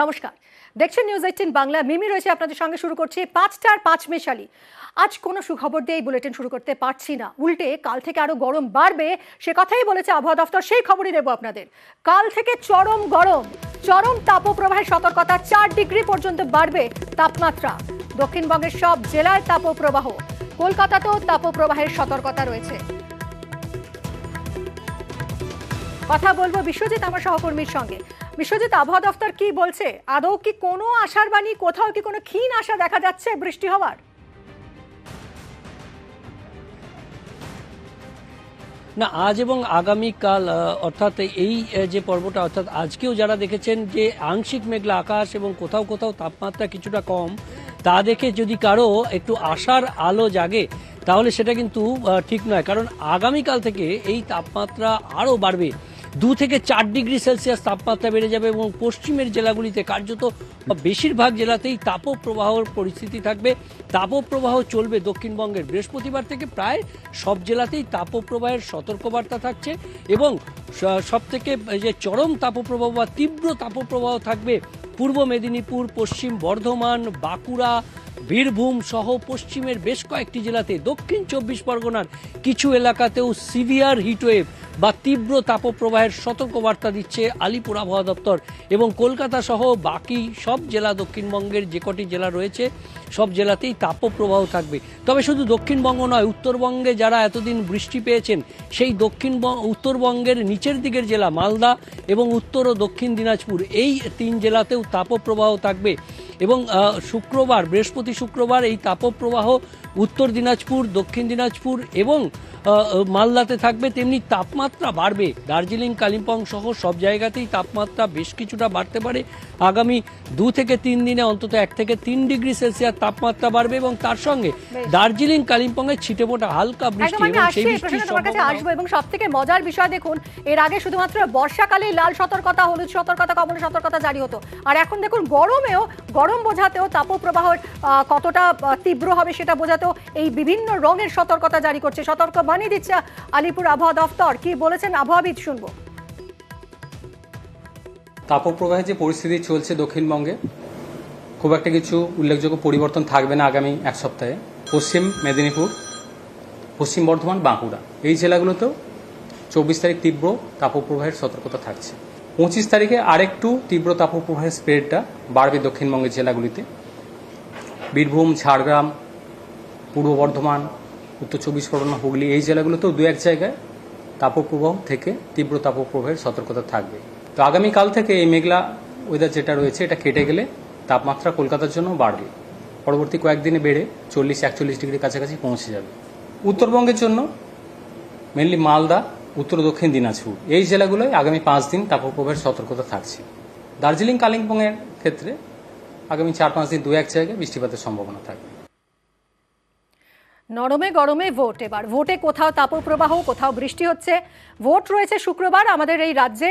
নমস্কার, দেখছেন নিউজ 18 বাংলা। মিমি রয়েছে আপনাদের সঙ্গে। শুরু করছি 5টার 5 মেশালি। আজ কোনো সুখবর দিয়ে এই বুলেটিন শুরু করতে পারছি না, উল্টে কাল থেকে আরো গরম বাড়বে সে কথাই বলেছে আবহাওয়া দফতর। সেই খবরই দেবো আপনাদের। কাল থেকে চরম গরম, চরম তাপপ্রবাহের সতর্কতা। 4 ডিগ্রি পর্যন্ত বাড়বে তাপমাত্রা। দক্ষিণবঙ্গের সব জেলায় তাপপ্রবাহ, কলকাতাতেও তাপপ্রবাহের সতর্কতা রয়েছে। কথা বলবো বিশ্বজিৎ আমার সহকর্মীর সঙ্গে। বিশ্বজিৎ, আবহাওয়া দফতর কি বলছে? আদৌ কি কোনো আশার বাণী, কোথাও কি কোনো ক্ষীণ আশা দেখা যাচ্ছে বৃষ্টি হওয়ার? না, আজ এবং আগামীকাল অর্থাৎ এই যে পর্বটা, অর্থাৎ আজকেও যারা দেখেছেন যে আংশিক মেঘলা আকাশ এবং কোথাও কোথাও তাপমাত্রা কিছুটা কম, তা দেখে যদি কারো একটু আশার আলো জাগে তাহলে সেটা কিন্তু ঠিক নয়। কারণ আগামীকাল থেকে এই তাপমাত্রা আরও বাড়বে। 2 থেকে 4 ডিগ্রি সেলসিয়াস তাপমাত্রা বেড়ে যাবে এবং পশ্চিমের জেলাগুলিতে কার্যত বেশিরভাগ জেলাতেই তাপপ্রবাহর পরিস্থিতি থাকবে। তাপপ্রবাহ চলবে দক্ষিণবঙ্গের। বৃহস্পতিবার থেকে প্রায় সব জেলাতেই তাপপ্রবাহের সতর্কবার্তা থাকছে এবং সব থেকে যে চরম তাপপ্রবাহ বা তীব্র তাপপ্রবাহ থাকবে পূর্ব মেদিনীপুর, পশ্চিম বর্ধমান, বাঁকুড়া, বীরভূম সহ পশ্চিমের বেশ কয়েকটি জেলাতে। দক্ষিণ 24 পরগনার কিছু এলাকাতেও সিভিয়ার হিটওয়েভ বা তীব্র তাপপ্রবাহের সতর্কবার্তা দিচ্ছে আলিপুর আবহাওয়া দপ্তর। এবং কলকাতা সহ বাকি সব জেলা, দক্ষিণবঙ্গের যে কটি জেলা রয়েছে সব জেলাতেই তাপপ্রবাহ থাকবে। তবে শুধু দক্ষিণবঙ্গ নয়, উত্তরবঙ্গে যারা এতদিন বৃষ্টি পেয়েছেন সেই উত্তরবঙ্গের নিচের দিকের জেলা মালদা এবং উত্তর ও দক্ষিণ দিনাজপুর, এই 3 জেলাতেও তাপপ্রবাহ থাকবে। এবং শুক্রবার, বৃহস্পতি শুক্রবার এই তাপপ্রবাহ উত্তর দিনাজপুর, দক্ষিণ দিনাজপুর এবং মালদাতে থাকবে। তেমনি তাপমাত্রা বাড়বে দার্জিলিং, কালিম্পং সহ সব জায়গাতেই তাপমাত্রা বেশ কিছুটা বাড়তে পারে। আগামী 2 থেকে 3 দিনে অন্তত 1 থেকে 3 ডিগ্রি সেলসিয়াস তাপমাত্রা বাড়বে এবং তার সঙ্গে দার্জিলিং, কালিম্পং এ ছিটেফোঁটা হালকা বৃষ্টি এবং সেই বৃষ্টির সম্ভাবনা আসবে। এবং সবথেকে মজার বিষয় দেখুন, এর আগে শুধুমাত্র বর্ষাকালেই লাল সতর্কতা, হলুদ সতর্কতা, কমলা সতর্কতা জারি হতো, আর এখন দেখুন গরম বোঝাতেও তাপপ্রবাহের কতটা তীব্র হবে সেটা বোঝাতেও এই বিভিন্ন রঙের সতর্কতা জারি করছে, সতর্ক বানিয়ে দিচ্ছে আলিপুর আবহাওয়া দফতর। কি বলেছেন আবহাওয়াবিদ শুনবো। তাপপ্রবাহের যে পরিস্থিতি চলছে দক্ষিণবঙ্গে, খুব একটা কিছু উল্লেখযোগ্য পরিবর্তন থাকবে না আগামী এক সপ্তাহে। পশ্চিম মেদিনীপুর, পশ্চিম বর্ধমান, বাঁকুড়া এই জেলাগুলোতেও 24 তারিখ তীব্র তাপপ্রবাহের সতর্কতা থাকছে। 25 তারিখে আরেকটু তীব্র তাপপ্রবাহের স্প্রেডটা বাড়বে দক্ষিণবঙ্গের জেলাগুলিতে। বীরভূম, ঝাড়গ্রাম, পূর্ব বর্ধমান, উত্তর 24 পরগনা, হুগলি এই জেলাগুলোতেও 2-1 জায়গায় তাপপ্রবাহ থেকে তীব্র তাপপ্রবাহের সতর্কতা থাকবে। তো আগামীকাল থেকে এই মেঘলা ওয়েদার যেটা রয়েছে এটা কেটে গেলে তাপমাত্রা কলকাতার জন্য বাড়বে। পরবর্তী কয়েকদিনে বেড়ে 40-41 ডিগ্রির কাছাকাছি পৌঁছে যাবে। উত্তরবঙ্গের জন্য মেনলি মালদা, উত্তর দক্ষিণ দিনাজপুর এই জেলাগুলোয় আগামী 5 দিন তাপপ্রবাহের সতর্কতা থাকছে। দার্জিলিং, কালিম্পংয়ের ক্ষেত্রে আগামী 4-5 দিন 2-1 জায়গায় বৃষ্টিপাতের সম্ভাবনা থাকবে। নরমে গরমে ভোট। এবার ভোটে কোথাও তাপপ্রবাহ, কোথাও বৃষ্টি হচ্ছে। ভোট রয়েছে শুক্রবার আমাদের এই রাজ্যে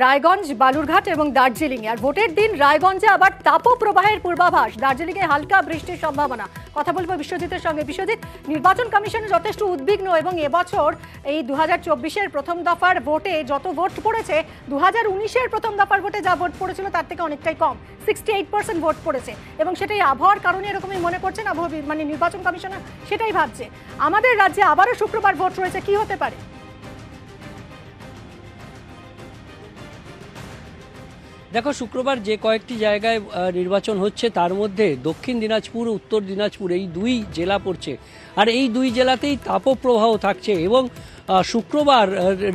রায়গঞ্জ, বালুরঘাট এবং দার্জিলিংয়ে। আর ভোটের দিন রায়গঞ্জে আবার তাপপ্রবাহের পূর্বাভাস, দার্জিলিংয়ে হালকা বৃষ্টির সম্ভাবনা। কথা বলবো বিশ্বজিতের সঙ্গে। বিশ্বজিৎ, নির্বাচন কমিশন যথেষ্ট উদ্বিগ্ন এবং এবছর এই 2024-এর প্রথম দফার ভোটে যত ভোট পড়েছে 2019-এর প্রথম দফার ভোটে যা ভোট পড়েছিল তার থেকে অনেকটাই কম, 68% ভোট পড়েছে। এবং সেটাই আবহাওয়ার কারণে এরকমই মনে করছেন আবহাওয়া, মানে নির্বাচন কমিশনার সেটাই ভাবছে। আমাদের রাজ্যে আবারও শুক্রবার ভোট রয়েছে, কি হতে পারে? দেখো, শুক্রবার যে কয়েকটি জায়গায় নির্বাচন হচ্ছে তার মধ্যে দক্ষিণ দিনাজপুর, উত্তর দিনাজপুর এই 2 জেলা পড়ছে। আর এই 2 জেলাতেই তাপপ্রবাহ থাকছে এবং শুক্রবার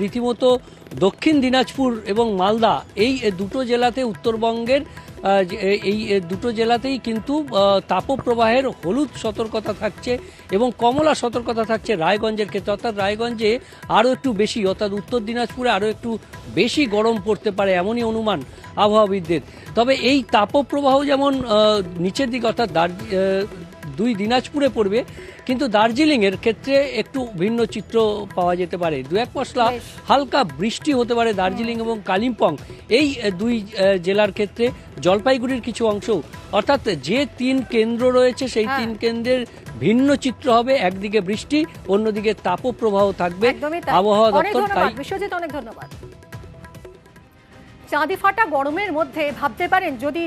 রীতিমতো দক্ষিণ দিনাজপুর এবং মালদা এই দুটো জেলাতে, উত্তরবঙ্গের এই দুটো জেলাতেই কিন্তু তাপপ্রবাহের হলুদ সতর্কতা থাকছে এবং কমলা সতর্কতা থাকছে রায়গঞ্জের ক্ষেত্রে। অর্থাৎ রায়গঞ্জে আরও একটু বেশি, অর্থাৎ উত্তর দিনাজপুরে আরও একটু বেশি গরম পড়তে পারে এমনই অনুমান আবহাওয়াবিদদের। তবে এই তাপপ্রবাহ যেমন নিচের দিকে অর্থাৎ 2 দিনাজপুরে পড়বে, কিন্তু দার্জিলিংয়ের ক্ষেত্রে একটু ভিন্ন চিত্র পাওয়া যেতে পারে। 2-1 পশলা হালকা বৃষ্টি হতে পারে দার্জিলিং এবং কালিম্পং এই 2 জেলার ক্ষেত্রে। জলপাইগুড়ির কিছু অংশ, অর্থাৎ যে 3 কেন্দ্র রয়েছে সেই 3 কেন্দ্রের ভিন্ন চিত্র হবে। একদিকে বৃষ্টি, অন্যদিকে তাপপ্রবাহ থাকবে। আবহাওয়া দপ্তর তাই। বিশ্বজিৎ, অনেক ধন্যবাদ। চাঁদি ফাটা গরমের মধ্যে ভাবতে পারেন যদি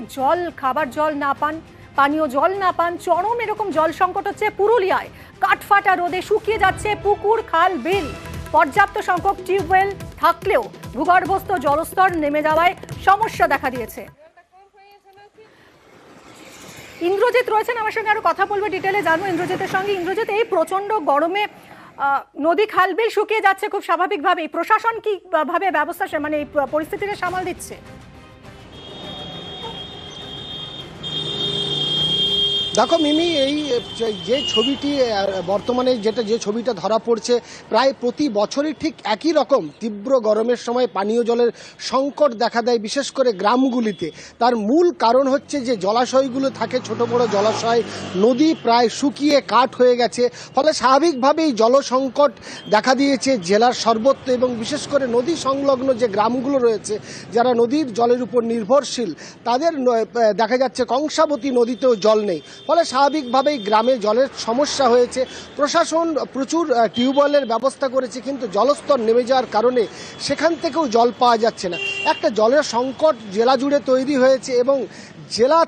খাবার জল না পান, পানীয় জল না পান, চরম এরকম জল সংকট হচ্ছে পুরুলিয়ায়। কাঠফাটা রোদে শুকিয়ে যাচ্ছে পুকুর, খাল, বিল। পর্যাপ্ত সংখ্যক টিউবওয়েল থাকলেও ভূগর্ভস্থ জলস্তর নেমে যাওয়ায় সমস্যা দেখা দিয়েছে। ইন্দ্রজিৎ রয়েছেন আমার সঙ্গে, আরো কথা বলবো, ডিটেলে জানবো ইন্দ্রজিতের সঙ্গে। ইন্দ্রজিৎ, এই প্রচন্ড গরমে নদী খালবিল শুকিয়ে যাচ্ছে খুব স্বাভাবিকভাবেই, প্রশাসন কি ভাবে ব্যবস্থা মানে এই পরিস্থিতিটা সামাল দিচ্ছে? দেখো মিমি, এই যে ছবিটি বর্তমানে যে ছবিটা ধরা পড়ছে, প্রায় প্রতি বছরই ঠিক একই রকম তীব্র গরমের সময় পানীয় জলের সংকট দেখা দেয়, বিশেষ করে গ্রামগুলিতে। তার মূল কারণ হচ্ছে যে জলাশয়গুলো থাকে, ছোট বড় জলাশয়, নদী প্রায় শুকিয়ে কাঠ হয়ে গেছে। ফলে স্বাভাবিকভাবেই জল সংকট দেখা দিয়েছে জেলার সর্বত্র, এবং বিশেষ করে নদী সংলগ্ন যে গ্রামগুলো রয়েছে, যারা নদীর জলের উপর নির্ভরশীল, তাদের দেখা যাচ্ছে কংসাবতী নদীতেও জল নেই। ফলে স্বাভাবিকভাবেই গ্রামে জলের সমস্যা হয়েছে। প্রশাসন প্রচুর টিউবওয়েলের ব্যবস্থা করেছে, কিন্তু জলস্তর নেমে যাওয়ার কারণে সেখান থেকেও জল পাওয়া যাচ্ছে না। একটা জলের সংকট জেলা জুড়ে তৈরি হয়েছে, এবং জেলা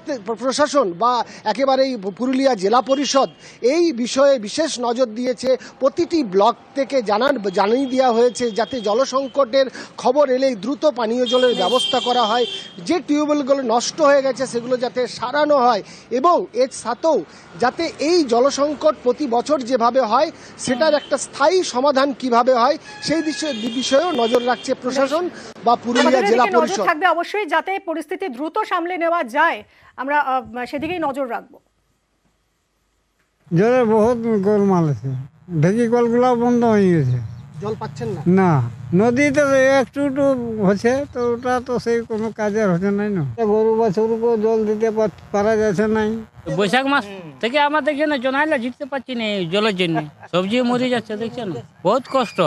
প্রশাসন বা একেবারেই পুরুলিয়া জেলা পরিষদ এই বিষয়ে বিশেষ নজর দিয়েছে। প্রতিটি ব্লক থেকে জানিয়ে দেওয়া হয়েছে যাতে জলসংকটের খবর এলেই দ্রুত পানীয় জলের ব্যবস্থা করা হয়। যে টিউবওয়েলগুলো নষ্ট হয়ে গেছে সেগুলো যাতে সারানো হয়, এবং এর সাথেও যাতে এই জলসংকট প্রতি বছর যেভাবে হয় সেটার একটা স্থায়ী সমাধান কিভাবে হয় সেই বিষয়েও নজর রাখছে প্রশাসন বা পুরুলিয়া জেলা পরিষদ। থাকবে অবশ্যই যাতে পরিস্থিতি দ্রুত সামলে নেওয়া যায়, আমরা সেদিকেই নজর রাখবো। জলের বহুত গোলমাল আছে, ঢেকি কলগুলো বন্ধ হয়ে গেছে, জল পাচ্ছেন না? না, নদীতে একটু একটু হচ্ছে, তো ওটা তো সেই কোনো কাজের হচ্ছে নাই না। গরু বাছুরকে জল দিতে পারা যাচ্ছে নাই। বৈশাখ মাস থেকে আমাদের এখানে জনাইলে জিততে পারছি না জলের জন্য, সবজি মরে যাচ্ছে, দেখছেন বহুত কষ্ট।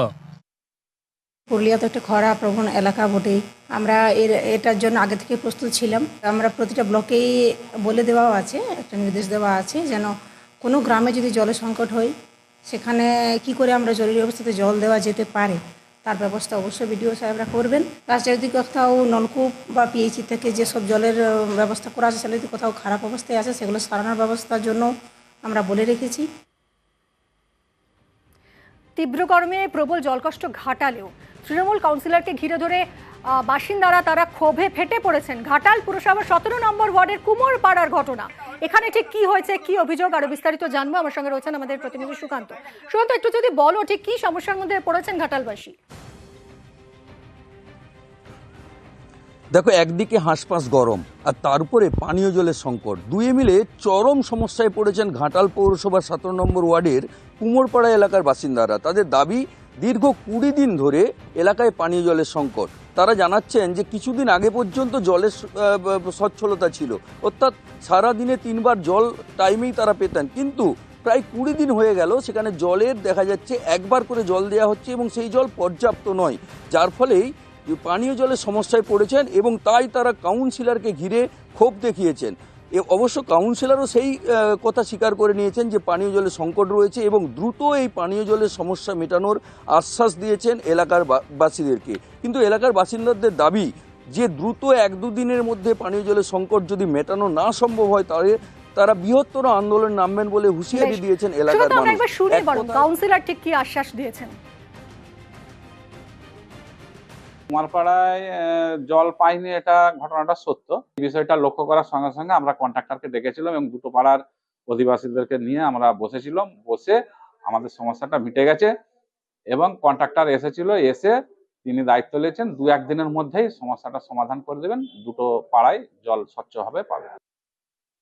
পুরুলিয়া তো একটা খরা প্রবণ এলাকা বটেই। আমরা এটার জন্য আগে থেকে প্রস্তুত ছিলাম। আমরা প্রতিটা ব্লকেই বলে দেওয়াও আছে, একটা নির্দেশ দেওয়া আছে যেন কোনো গ্রামে যদি জলের সংকট হয় সেখানে কি করে আমরা জরুরি অবস্থাতে জল দেওয়া যেতে পারে তার ব্যবস্থা অবশ্যই বিডিও সাহেবরা করবেন। তাছাড়া যদি কোথাও নলকূপ বা পিএইচি থেকে যেসব জলের ব্যবস্থা করা আছে সেগুলো যদি কোথাও খারাপ অবস্থায় আছে সেগুলো সারানোর ব্যবস্থার জন্য আমরা বলে রেখেছি। তীব্র গরমে প্রবল জলকষ্ট ঘাটালেও তৃণমূল কাউন্সিলরকে ঘিরে ধরে বাসিন্দারা তারা ক্ষোভে ফেটে পড়েছেন। ঘাটাল পুরসভার 17 নম্বর ওয়ার্ডের কুমোরপাড়ার ঘটনা। এখানে ঠিক কি হয়েছে, কি অভিযোগ, আরো বিস্তারিত জানবো। আমার সঙ্গে রয়েছেন আমাদের প্রতিনিধি সুকান্ত। সুকান্ত, একটু যদি বলো ঠিক কি সমস্যার মধ্যে পড়েছেন ঘাটালবাসী? দেখো, একদিকে হাঁসফাঁস গরম আর তার উপরে পানীয় জলের সংকট, দুয়ে মিলে চরম সমস্যায় পড়েছেন ঘাটাল পৌরসভার 17 নম্বর ওয়ার্ডের কুমোরপাড়া এলাকার বাসিন্দারা। তাদের দাবি, দীর্ঘ 20 দিন ধরে এলাকায় পানীয় জলের সংকট। তারা জানাচ্ছেন যে কিছুদিন আগে পর্যন্ত জলের সচ্ছলতা ছিল, অর্থাৎ সারাদিনে 3 বার জল টাইমেই তারা পেতেন, কিন্তু প্রায় 20 দিন হয়ে গেল সেখানে জলের দেখা যাচ্ছে 1 বার করে জল দেওয়া হচ্ছে, এবং সেই জল পর্যাপ্ত নয়, যার ফলেই পানীয় জলের সমস্যায় পড়েছেন, এবং তাই তারা কাউন্সিলরকে ঘিরে ক্ষোভ দেখিয়েছেন। অবশ্য কাউন্সিলরও সেই কথা স্বীকার করে নিয়েছেন যে পানীয় জলের সংকট রয়েছে, এবং দ্রুত এই পানীয় জলের সমস্যা মেটানোর আশ্বাস দিয়েছেন এলাকার বাসীদেরকে। কিন্তু এলাকার বাসিন্দাদের দাবি যে দ্রুত 1-2 দিনের মধ্যে পানীয় জলের সংকট যদি মেটানো না সম্ভব হয় তাহলে তারা বৃহত্তর আন্দোলন নামবেন বলে হুঁশিয়ারি দিয়েছেন এলাকার মানুষ। কাউন্সিলর ঠিক কি আশ্বাস দিয়েছেন? কুমারপাড়ায় জল পাইনি, এটা ঘটনাটা সত্য। বিষয়টা লক্ষ্য করার সঙ্গে সঙ্গে আমরা কন্ট্রাক্টরকে ডেকেছিলাম, এবং দুটো পাড়ার অধিবাসীদেরকে নিয়ে আমরা বসেছিলাম। বসে আমাদের সমস্যাটা মিটে গেছে, এবং কন্ট্রাক্টর এসেছিল, এসে তিনি দায়িত্ব নিয়েছেন 2-1 দিনের মধ্যেই সমস্যাটা সমাধান করে দেবেন, দুটো পাড়ায় জল স্বচ্ছভাবে পাবে।